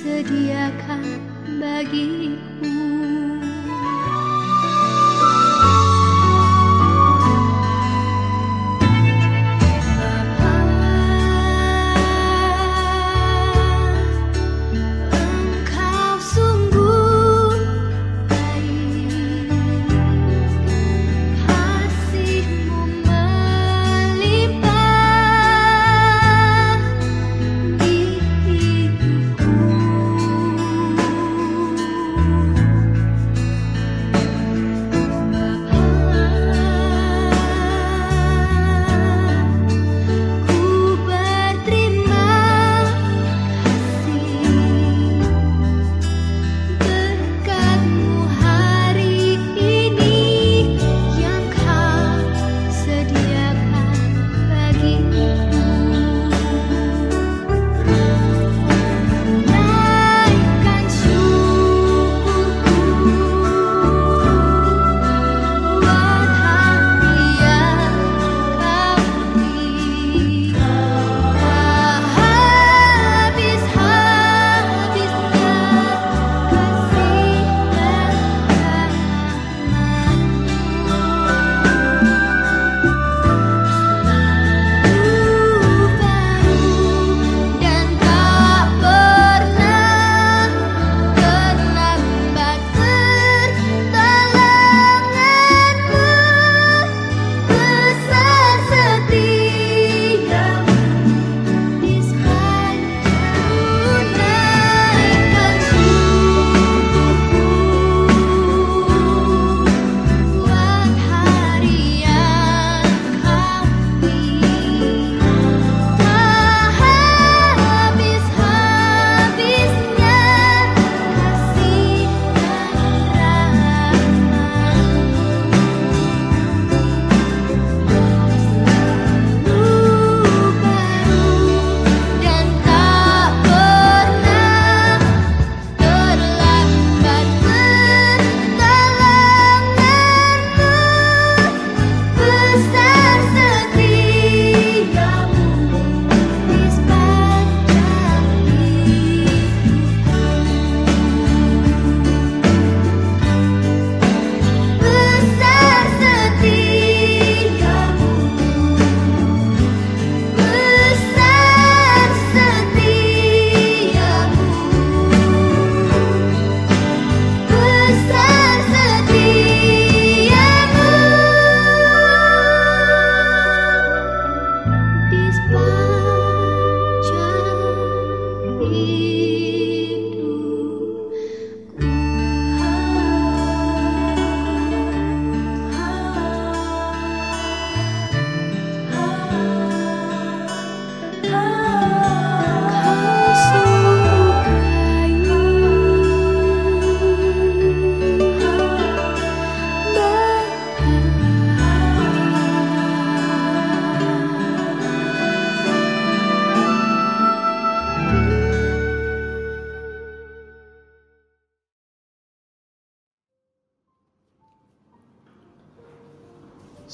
sediakan bagiku.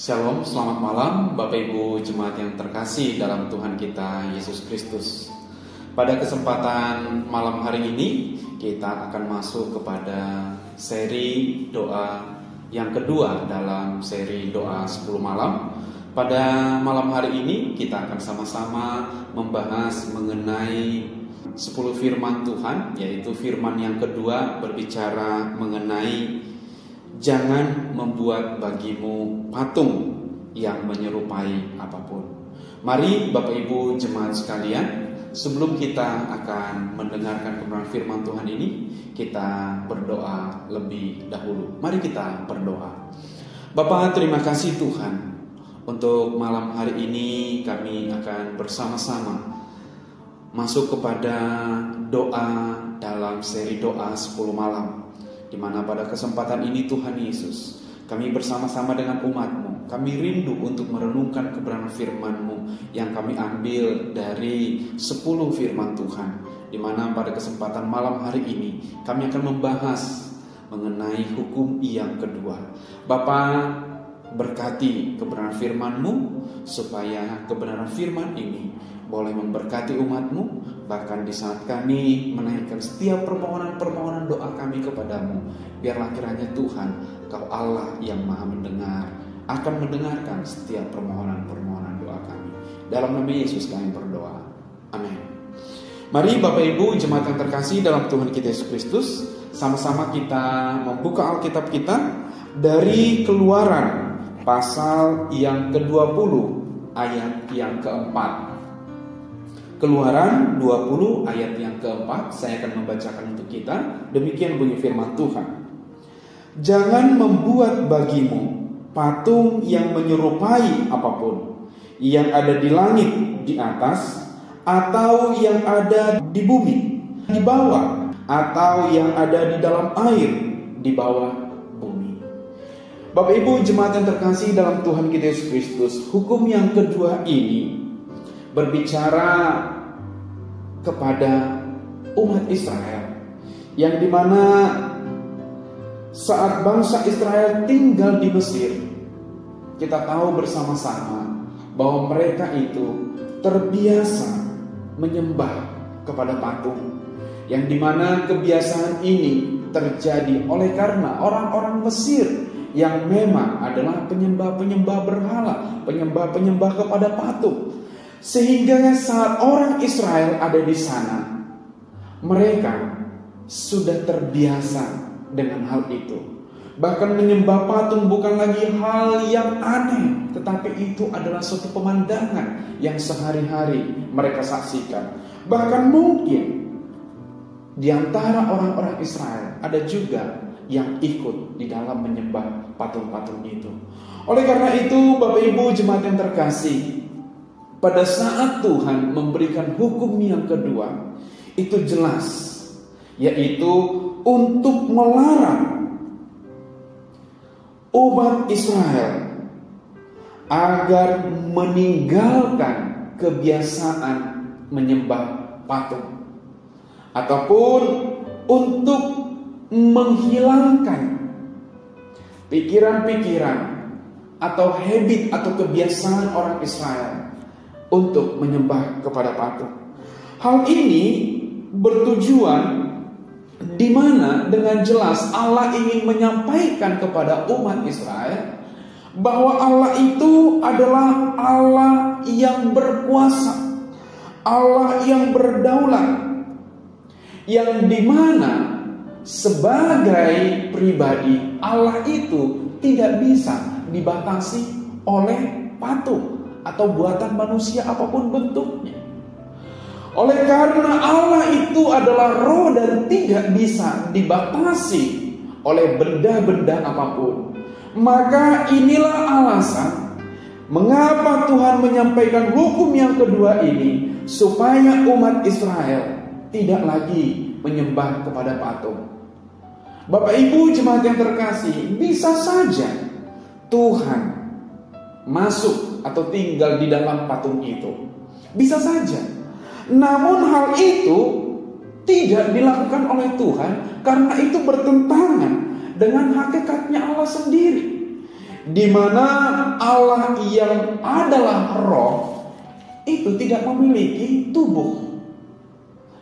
Shalom, selamat malam Bapak Ibu Jemaat yang terkasih dalam Tuhan kita Yesus Kristus. Pada kesempatan malam hari ini kita akan masuk kepada seri doa yang kedua dalam seri doa 10 malam. Pada malam hari ini kita akan sama-sama membahas mengenai 10 firman Tuhan, yaitu firman yang kedua berbicara mengenai jangan membuat bagimu patung yang menyerupai apapun. Mari Bapak Ibu Jemaat sekalian, sebelum kita akan mendengarkan kebenaran firman Tuhan ini, kita berdoa lebih dahulu. Mari kita berdoa. Bapa, terima kasih Tuhan, untuk malam hari ini kami akan bersama-sama masuk kepada doa dalam seri doa 10 malam, di mana pada kesempatan ini Tuhan Yesus, kami bersama-sama dengan umat-Mu, kami rindu untuk merenungkan kebenaran firman-Mu yang kami ambil dari 10 firman Tuhan, di mana pada kesempatan malam hari ini kami akan membahas mengenai hukum yang kedua. Bapa, berkati kebenaran firman-Mu, supaya kebenaran firman ini boleh memberkati umat-Mu, bahkan di saat kami menaikkan setiap permohonan-permohonan doa kami kepadamu. Biarlah kiranya Tuhan, Kau Allah yang maha mendengar, akan mendengarkan setiap permohonan-permohonan doa kami. Dalam nama Yesus kami berdoa. Amin. Mari Bapak Ibu jemaat yang terkasih dalam Tuhan kita Yesus Kristus, sama-sama kita membuka Alkitab kita dari Keluaran pasal yang ke-20 ayat yang keempat. Keluaran 20 ayat yang keempat, saya akan membacakan untuk kita. Demikian bunyi firman Tuhan. Jangan membuat bagimu patung yang menyerupai apapun, yang ada di langit di atas, atau yang ada di bumi di bawah, atau yang ada di dalam air di bawah bumi. Bapak Ibu jemaat yang terkasih dalam Tuhan kita Yesus Kristus, hukum yang kedua ini berbicara kepada umat Israel, yang dimana saat bangsa Israel tinggal di Mesir, kita tahu bersama-sama bahwa mereka itu terbiasa menyembah kepada patung, yang dimana kebiasaan ini terjadi oleh karena orang-orang Mesir yang memang adalah penyembah-penyembah berhala, penyembah-penyembah kepada patung. Sehingga saat orang Israel ada di sana, mereka sudah terbiasa dengan hal itu. Bahkan menyembah patung bukan lagi hal yang aneh, tetapi itu adalah suatu pemandangan yang sehari-hari mereka saksikan. Bahkan mungkin di antara orang-orang Israel ada juga yang ikut di dalam menyembah patung-patung itu. Oleh karena itu, Bapak Ibu jemaat yang terkasih, pada saat Tuhan memberikan hukum yang kedua, itu jelas, yaitu untuk melarang umat Israel agar meninggalkan kebiasaan menyembah patung, ataupun untuk menghilangkan pikiran-pikiran atau habit atau kebiasaan orang Israel untuk menyembah kepada patung. Hal ini bertujuan di mana dengan jelas Allah ingin menyampaikan kepada umat Israel bahwa Allah itu adalah Allah yang berkuasa, Allah yang berdaulat, yang dimana sebagai pribadi Allah itu tidak bisa dibatasi oleh patung atau buatan manusia apapun bentuknya. Oleh karena Allah itu adalah roh dan tidak bisa dibatasi oleh benda-benda apapun, maka inilah alasan mengapa Tuhan menyampaikan hukum yang kedua ini, supaya umat Israel tidak lagi menyembah kepada patung. Bapak Ibu jemaat yang terkasih, bisa saja Tuhan masuk atau tinggal di dalam patung itu, bisa saja. Namun hal itu tidak dilakukan oleh Tuhan, karena itu bertentangan dengan hakikatnya Allah sendiri, di mana Allah yang adalah roh itu tidak memiliki tubuh,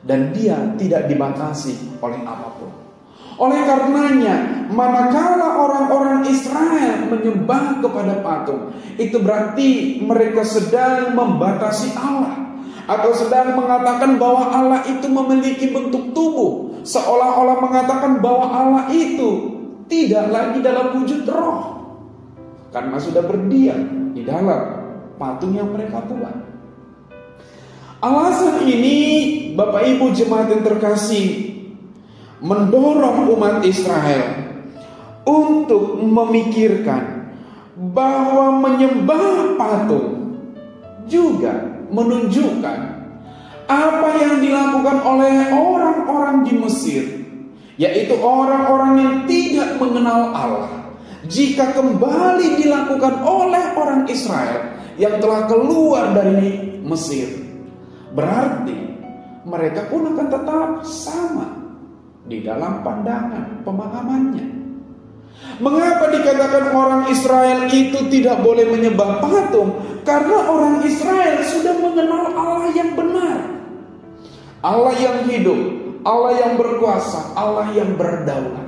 dan dia tidak dibatasi oleh apapun. Oleh karenanya, manakala orang-orang Israel menyembah kepada patung, itu berarti mereka sedang membatasi Allah, atau sedang mengatakan bahwa Allah itu memiliki bentuk tubuh, seolah-olah mengatakan bahwa Allah itu tidak lagi dalam wujud roh, karena sudah berdiam di dalam patung yang mereka buat. Alasan ini, Bapak Ibu jemaat yang terkasih, mendorong umat Israel untuk memikirkan bahwa menyembah patung juga menunjukkan apa yang dilakukan oleh orang-orang di Mesir, yaitu orang-orang yang tidak mengenal Allah, jika kembali dilakukan oleh orang Israel yang telah keluar dari Mesir, berarti mereka pun akan tetap sama di dalam pandangan pemahamannya. Mengapa dikatakan orang Israel itu tidak boleh menyembah patung? Karena orang Israel sudah mengenal Allah yang benar, Allah yang hidup, Allah yang berkuasa, Allah yang berdaulat.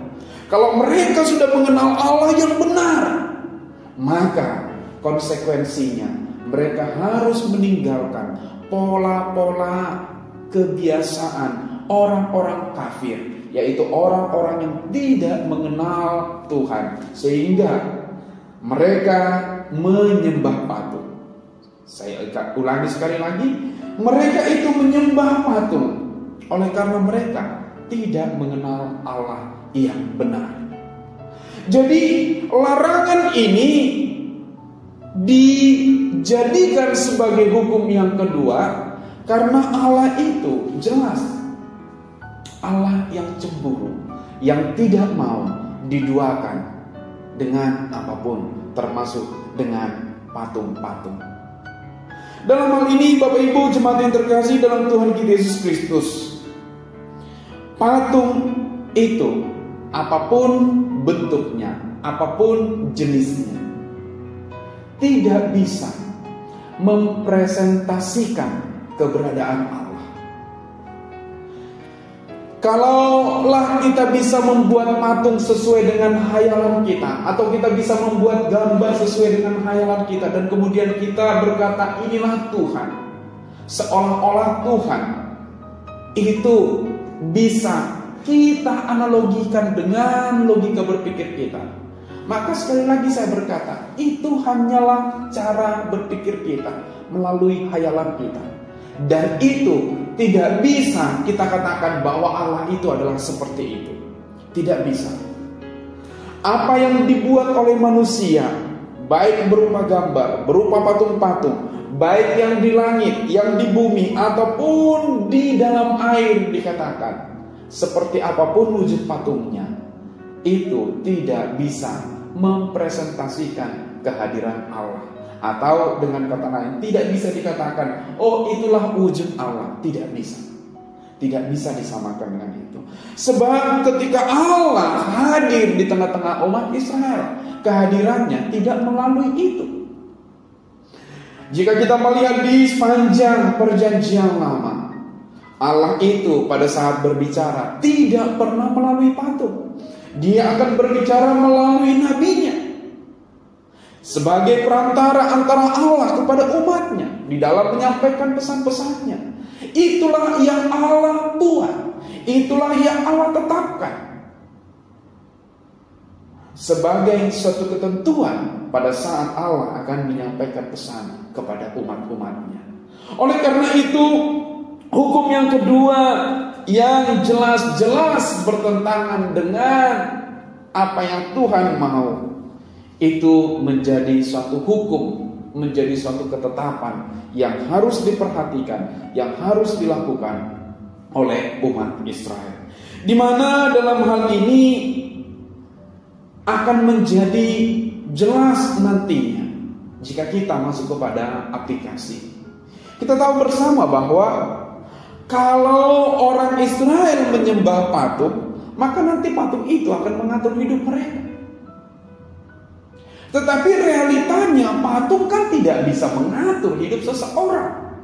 Kalau mereka sudah mengenal Allah yang benar, maka konsekuensinya mereka harus meninggalkan pola-pola kebiasaan orang-orang kafir, yaitu orang-orang yang tidak mengenal Tuhan, sehingga mereka menyembah patung. Saya ulangi sekali lagi, mereka itu menyembah patung oleh karena mereka tidak mengenal Allah yang benar. Jadi larangan ini dijadikan sebagai hukum yang kedua karena Allah itu jelas Allah yang cemburu, yang tidak mau diduakan dengan apapun, termasuk dengan patung-patung. Dalam hal ini Bapak Ibu jemaat yang terkasih dalam Tuhan kita Yesus Kristus, patung itu apapun bentuknya, apapun jenisnya, tidak bisa mempresentasikan keberadaan Allah. Kalaulah kita bisa membuat patung sesuai dengan hayalan kita, atau kita bisa membuat gambar sesuai dengan hayalan kita, dan kemudian kita berkata inilah Tuhan, seolah-olah Tuhan itu bisa kita analogikan dengan logika berpikir kita, maka sekali lagi saya berkata, itu hanyalah cara berpikir kita melalui hayalan kita. Dan itu tidak bisa kita katakan bahwa Allah itu adalah seperti itu. Tidak bisa. Apa yang dibuat oleh manusia, baik berupa gambar, berupa patung-patung, baik yang di langit, yang di bumi, ataupun di dalam air, dikatakan seperti apapun wujud patungnya, itu tidak bisa mempresentasikan kehadiran Allah. Atau dengan kata lain, tidak bisa dikatakan, oh itulah wujud Allah. Tidak bisa. Tidak bisa disamakan dengan itu. Sebab ketika Allah hadir di tengah-tengah umat Israel, kehadirannya tidak melalui itu. Jika kita melihat di sepanjang perjanjian lama, Allah itu pada saat berbicara tidak pernah melalui patung. Dia akan berbicara melalui nabinya, sebagai perantara antara Allah kepada umatnya di dalam menyampaikan pesan-pesannya. Itulah yang Allah buat, itulah yang Allah tetapkan sebagai suatu ketentuan pada saat Allah akan menyampaikan pesan kepada umat-umatnya. Oleh karena itu, hukum yang kedua yang jelas-jelas bertentangan dengan apa yang Tuhan mau, itu menjadi suatu hukum, menjadi suatu ketetapan yang harus diperhatikan, yang harus dilakukan oleh umat Israel. Di mana dalam hal ini akan menjadi jelas nantinya jika kita masuk kepada aplikasi. Kita tahu bersama bahwa kalau orang Israel menyembah patung, maka nanti patung itu akan mengatur hidup mereka. Tetapi realitanya patung kan tidak bisa mengatur hidup seseorang.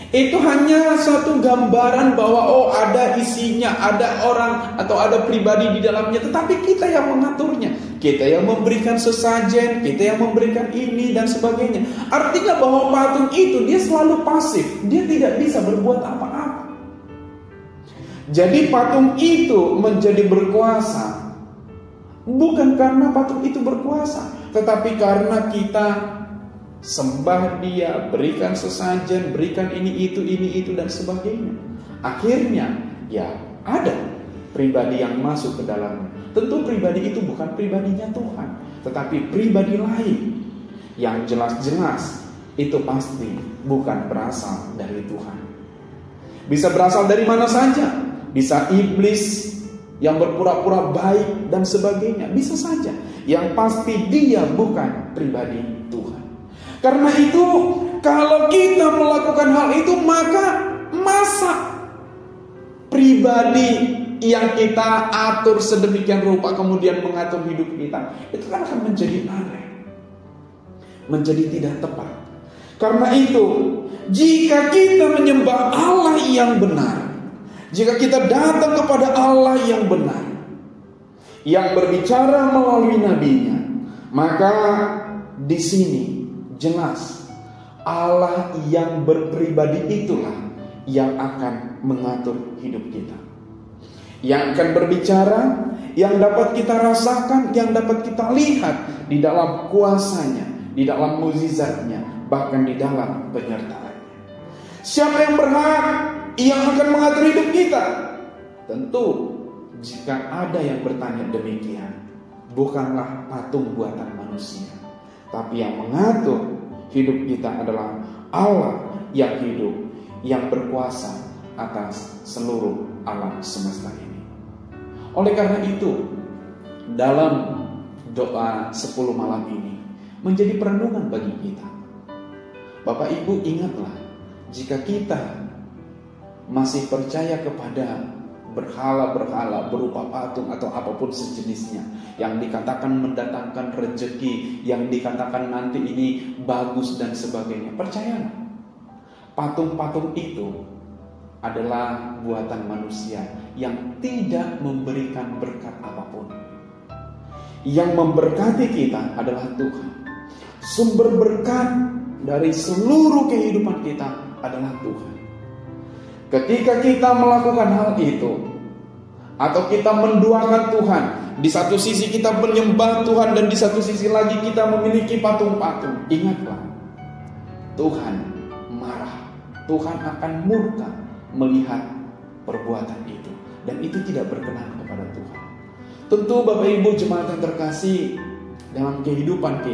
Itu hanya suatu gambaran bahwa oh ada isinya, ada orang atau ada pribadi di dalamnya. Tetapi kita yang mengaturnya, kita yang memberikan sesajen, kita yang memberikan ini dan sebagainya. Artinya bahwa patung itu dia selalu pasif, dia tidak bisa berbuat apa-apa. Jadi patung itu menjadi berkuasa bukan karena patung itu berkuasa, tetapi karena kita sembah dia, berikan sesajen, berikan ini itu dan sebagainya. Akhirnya ya ada pribadi yang masuk ke dalamnya. Tentu pribadi itu bukan pribadinya Tuhan, tetapi pribadi lain yang jelas-jelas itu pasti bukan berasal dari Tuhan. Bisa berasal dari mana saja, bisa iblis yang berpura-pura baik dan sebagainya, bisa saja. Yang pasti dia bukan pribadi Tuhan. Karena itu kalau kita melakukan hal itu, maka masa pribadi yang kita atur sedemikian rupa kemudian mengatur hidup kita, itu kan akan menjadi aneh, menjadi tidak tepat. Karena itu, jika kita menyembah Allah yang benar, jika kita datang kepada Allah yang benar, yang berbicara melalui nabinya, maka di sini jelas Allah yang berpribadi itulah yang akan mengatur hidup kita, yang akan berbicara, yang dapat kita rasakan, yang dapat kita lihat di dalam kuasanya, di dalam mukjizatnya, bahkan di dalam penyertaannya. Siapa yang berhak yang akan mengatur hidup kita? Tentu jika ada yang bertanya demikian, bukanlah patung buatan manusia, tapi yang mengatur hidup kita adalah Allah yang hidup, yang berkuasa atas seluruh alam semesta ini. Oleh karena itu, dalam doa 10 malam ini menjadi perenungan bagi kita. Bapak Ibu, ingatlah, jika kita masih percaya kepada berhala-berhala berupa patung atau apapun sejenisnya yang dikatakan mendatangkan rezeki, yang dikatakan nanti ini bagus dan sebagainya, percayalah, patung-patung itu adalah buatan manusia yang tidak memberikan berkat apapun. Yang memberkati kita adalah Tuhan. Sumber berkat dari seluruh kehidupan kita adalah Tuhan. Ketika kita melakukan hal itu, atau kita menduakan Tuhan, di satu sisi kita menyembah Tuhan dan di satu sisi lagi kita memiliki patung-patung, ingatlah, Tuhan marah, Tuhan akan murka melihat perbuatan itu, dan itu tidak berkenan kepada Tuhan. Tentu Bapak Ibu jemaat yang terkasih, dalam kehidupan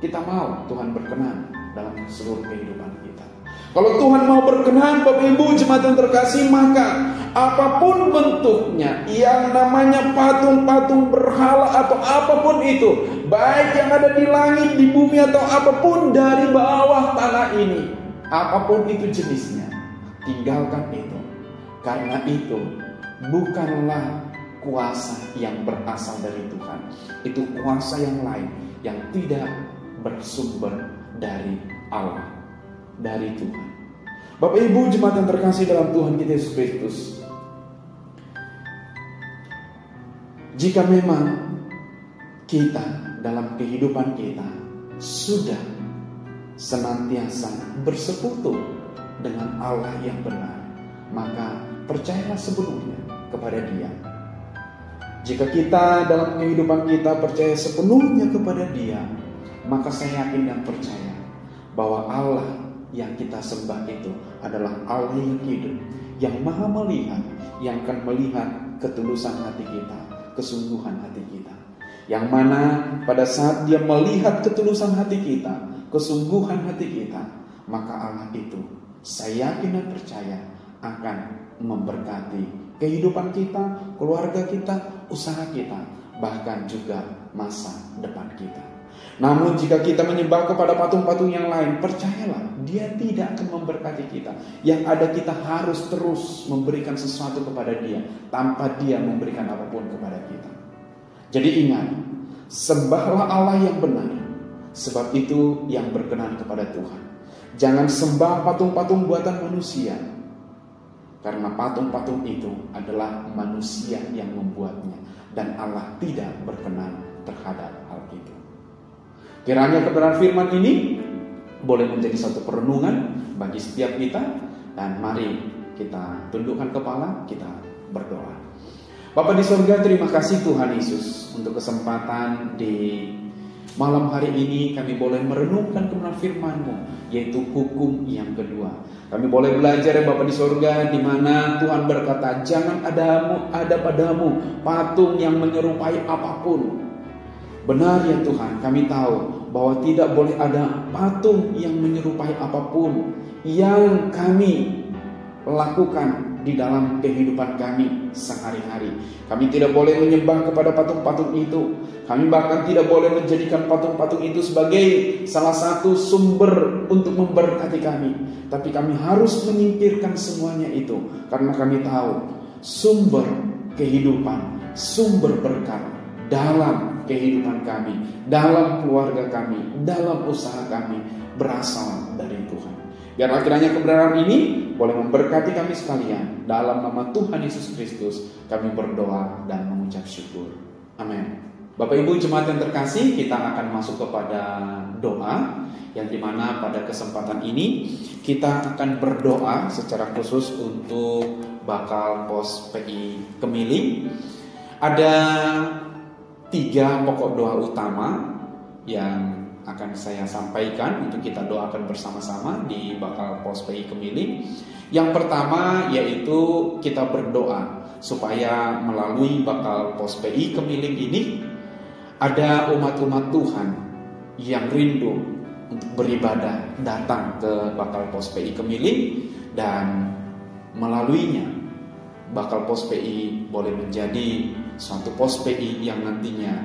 kita mau Tuhan berkenan dalam seluruh kehidupan kita. Kalau Tuhan mau berkenan, Bapak Ibu jemaat yang terkasih, maka apapun bentuknya, yang namanya patung-patung berhala atau apapun itu, baik yang ada di langit, di bumi, atau apapun dari bawah tanah ini, apapun itu jenisnya, tinggalkan itu. Karena itu bukanlah kuasa yang berasal dari Tuhan. Itu kuasa yang lain yang tidak bersumber dari Allah, dari Tuhan. Bapak Ibu jemaat yang terkasih dalam Tuhan kita Yesus Kristus, jika memang kita dalam kehidupan kita sudah senantiasa bersekutu dengan Allah yang benar, maka percayalah sepenuhnya kepada Dia. Jika kita dalam kehidupan kita percaya sepenuhnya kepada Dia, maka saya yakin dan percaya bahwa Allah yang kita sembah itu adalah Allah yang hidup, yang maha melihat, yang akan melihat ketulusan hati kita, kesungguhan hati kita. Yang mana pada saat Dia melihat ketulusan hati kita, kesungguhan hati kita, maka Allah itu, saya yakin dan percaya, akan memberkati kehidupan kita, keluarga kita, usaha kita, bahkan juga masa depan kita. Namun jika kita menyembah kepada patung-patung yang lain, percayalah, Dia tidak akan memberkati kita. Yang ada kita harus terus memberikan sesuatu kepada Dia, tanpa Dia memberikan apapun kepada kita. Jadi ingat, sembahlah Allah yang benar, sebab itu yang berkenan kepada Tuhan. Jangan sembah patung-patung buatan manusia, karena patung-patung itu adalah manusia yang membuatnya, dan Allah tidak berkenan terhadap hal itu. Kiranya kebenaran firman ini boleh menjadi satu perenungan bagi setiap kita, dan mari kita tundukkan kepala, kita berdoa. Bapa di surga, terima kasih Tuhan Yesus untuk kesempatan di malam hari ini kami boleh merenungkan kebenaran firman-Mu, yaitu hukum yang kedua. Kami boleh belajar ya Bapa di surga, di mana Tuhan berkata, jangan ada padamu patung yang menyerupai apapun. Benar ya Tuhan, kami tahu bahwa tidak boleh ada patung yang menyerupai apapun yang kami lakukan di dalam kehidupan kami sehari-hari. Kami tidak boleh menyembah kepada patung-patung itu. Kami bahkan tidak boleh menjadikan patung-patung itu sebagai salah satu sumber untuk memberkati kami. Tapi kami harus menyingkirkan semuanya itu, karena kami tahu sumber kehidupan, sumber berkat dalam kehidupan kami, dalam keluarga kami, dalam usaha kami berasal dari Tuhan. Biarlah kiranya kebenaran ini boleh memberkati kami sekalian. Dalam nama Tuhan Yesus Kristus kami berdoa dan mengucap syukur. Amin. Bapak Ibu jemaat yang terkasih, kita akan masuk kepada doa, yang dimana pada kesempatan ini kita akan berdoa secara khusus untuk bakal pos PI Kemiling. Ada 3 pokok doa utama yang akan saya sampaikan untuk kita doakan bersama-sama di bakal pos PI Kemiling. Yang pertama yaitu kita berdoa supaya melalui bakal pos PI Kemiling ini ada umat-umat Tuhan yang rindu untuk beribadah datang ke bakal pos PI Kemiling, dan melaluinya bakal pos PI boleh menjadi suatu pos PI yang nantinya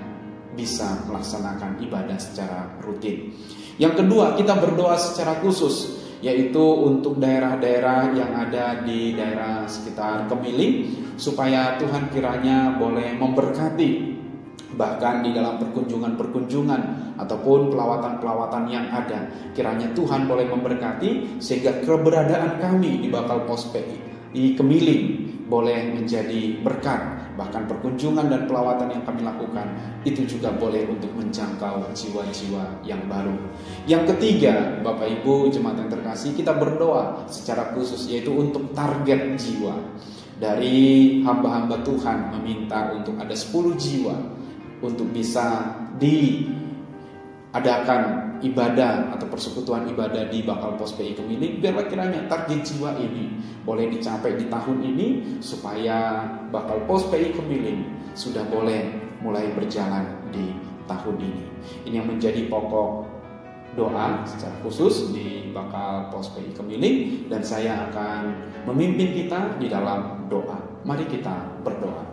bisa melaksanakan ibadah secara rutin. Yang kedua, kita berdoa secara khusus, yaitu untuk daerah-daerah yang ada di daerah sekitar Kemiling, supaya Tuhan kiranya boleh memberkati. Bahkan di dalam perkunjungan-perkunjungan ataupun pelawatan-pelawatan yang ada, kiranya Tuhan boleh memberkati sehingga keberadaan kami di bakal pos PI di Kemiling boleh menjadi berkat. Bahkan perkunjungan dan pelawatan yang kami lakukan itu juga boleh untuk menjangkau jiwa-jiwa yang baru. Yang ketiga, Bapak Ibu jemaat yang terkasih, kita berdoa secara khusus yaitu untuk target jiwa. Dari hamba-hamba Tuhan meminta untuk ada 10 jiwa untuk bisa diadakan ibadah atau persekutuan ibadah di bakal pos PI Kemiling. Biarlah kiranya target jiwa ini boleh dicapai di tahun ini, supaya bakal pos PI Kemiling sudah boleh mulai berjalan di tahun ini. Ini yang menjadi pokok doa secara khusus di bakal pos PI Kemiling, dan saya akan memimpin kita di dalam doa. Mari kita berdoa.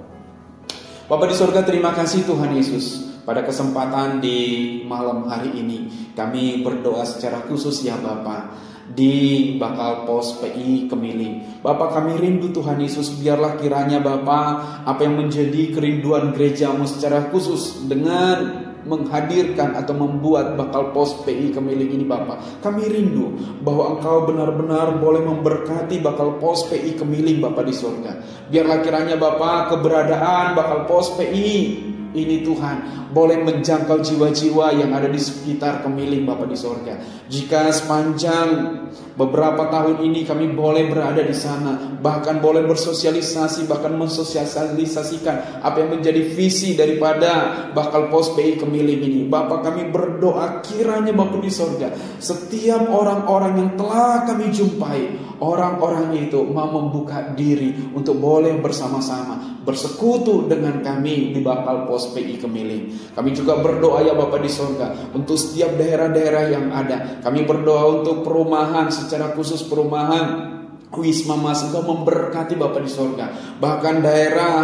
Bapa di surga, terima kasih Tuhan Yesus. Pada kesempatan di malam hari ini kami berdoa secara khusus ya Bapa, di bakal pos PI Kemiling. Bapa, kami rindu Tuhan Yesus, biarlah kiranya Bapa apa yang menjadi kerinduan gerejamu secara khusus dengan menghadirkan atau membuat bakal pos PI Kemiling ini Bapa, kami rindu bahwa Engkau benar-benar boleh memberkati bakal pos PI Kemiling Bapa di surga. Biarlah kiranya Bapa keberadaan bakal pos PI ini Tuhan boleh menjangkau jiwa-jiwa yang ada di sekitar Kemiling Bapa di surga. Jika sepanjang beberapa tahun ini kami boleh berada di sana, bahkan boleh bersosialisasi, bahkan mensosialisasikan apa yang menjadi visi daripada bakal pos PI Kemiling ini. Bapa, kami berdoa kiranya Bapa di surga, setiap orang-orang yang telah kami jumpai, orang-orang itu mau membuka diri untuk boleh bersama-sama bersekutu dengan kami di bakal pos PI Kemiling. Kami juga berdoa ya Bapa di surga untuk setiap daerah-daerah yang ada. Kami berdoa untuk perumahan, secara khusus perumahan Wisma Mas, Engkau memberkati Bapa di surga. Bahkan daerah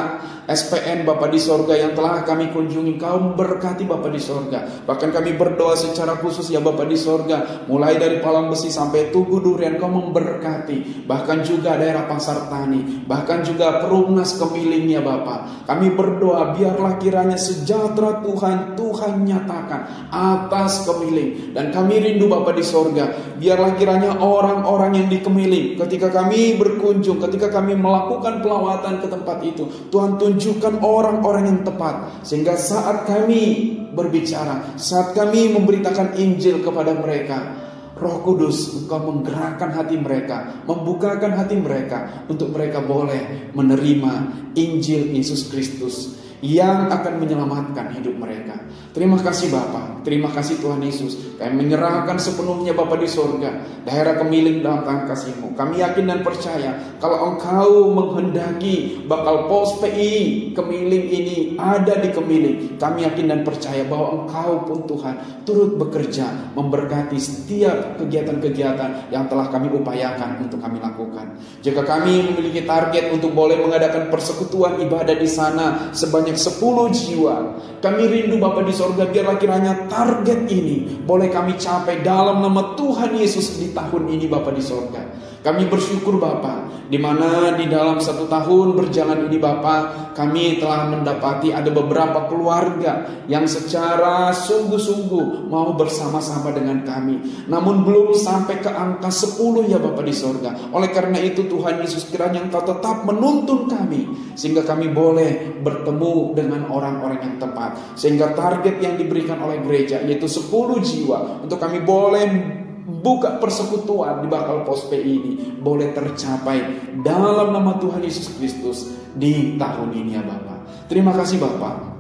SPN Bapa di surga yang telah kami kunjungi, Kau memberkati Bapa di surga. Bahkan kami berdoa secara khusus ya Bapa di surga, mulai dari Palang Besi sampai Tugu Durian, Kau memberkati. Bahkan juga daerah Pasar Tani, bahkan juga Perumnas Kemiling ya Bapa. Kami berdoa biarlah kiranya sejahtera Tuhan nyatakan atas Kemiling. Dan kami rindu Bapa di surga, biarlah kiranya orang-orang yang di Kemiling, ketika kami berkunjung, ketika kami melakukan pelawatan ke tempat itu, Tuhan tunjukkan orang-orang yang tepat, sehingga saat kami berbicara, saat kami memberitakan Injil kepada mereka, Roh Kudus Engkau menggerakkan hati mereka, membukakan hati mereka untuk mereka boleh menerima Injil Yesus Kristus yang akan menyelamatkan hidup mereka. Terima kasih Bapa, terima kasih Tuhan Yesus. Kami menyerahkan sepenuhnya Bapa di surga daerah Kemiling dalam tangan kasih-Mu. Kami yakin dan percaya kalau Engkau menghendaki bakal pos PI Kemiling ini ada di Kemiling, kami yakin dan percaya bahwa Engkau pun Tuhan turut bekerja memberkati setiap kegiatan-kegiatan yang telah kami upayakan untuk kami lakukan. Jika kami memiliki target untuk boleh mengadakan persekutuan ibadah di sana sebanyak 10 jiwa, kami rindu Bapa di surga, biarlah kiranya target ini boleh kami capai dalam nama Tuhan Yesus di tahun ini Bapa di surga. Kami bersyukur Bapa, di mana di dalam 1 tahun berjalan ini Bapa, kami telah mendapati ada beberapa keluarga yang secara sungguh-sungguh mau bersama-sama dengan kami. Namun belum sampai ke angka 10 ya Bapa di sorga. Oleh karena itu Tuhan Yesus, kiranya Engkau tetap menuntun kami, sehingga kami boleh bertemu dengan orang-orang yang tepat. Sehingga target yang diberikan oleh gereja, yaitu 10 jiwa, untuk kami boleh buka persekutuan di Bakal Pos PI ini, boleh tercapai dalam nama Tuhan Yesus Kristus di tahun ini ya Bapak. Terima kasih Bapak.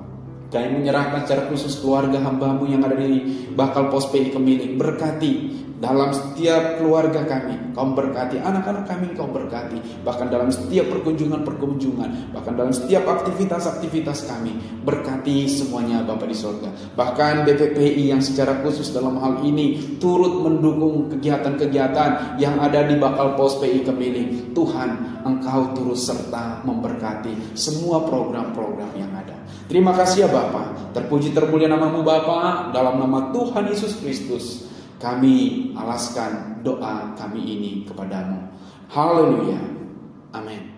Kami menyerahkan secara khusus keluarga hamba-Mu yang ada di Bakal Pos PI Kemiling. Berkati dalam setiap keluarga kami, Kau berkati anak-anak kami, Kau berkati bahkan dalam setiap perkunjungan-perkunjungan, bahkan dalam setiap aktivitas-aktivitas kami. Berkati semuanya Bapa di sorga. Bahkan BPPI yang secara khusus dalam hal ini turut mendukung kegiatan-kegiatan yang ada di Bakal Pos PI Kemiling. Tuhan, Engkau turut serta memberkati semua program-program yang ada. Terima kasih ya Bapa. Terpuji termulia nama-Mu Bapa. Dalam nama Tuhan Yesus Kristus kami alaskan doa kami ini kepadamu. Haleluya. Amin.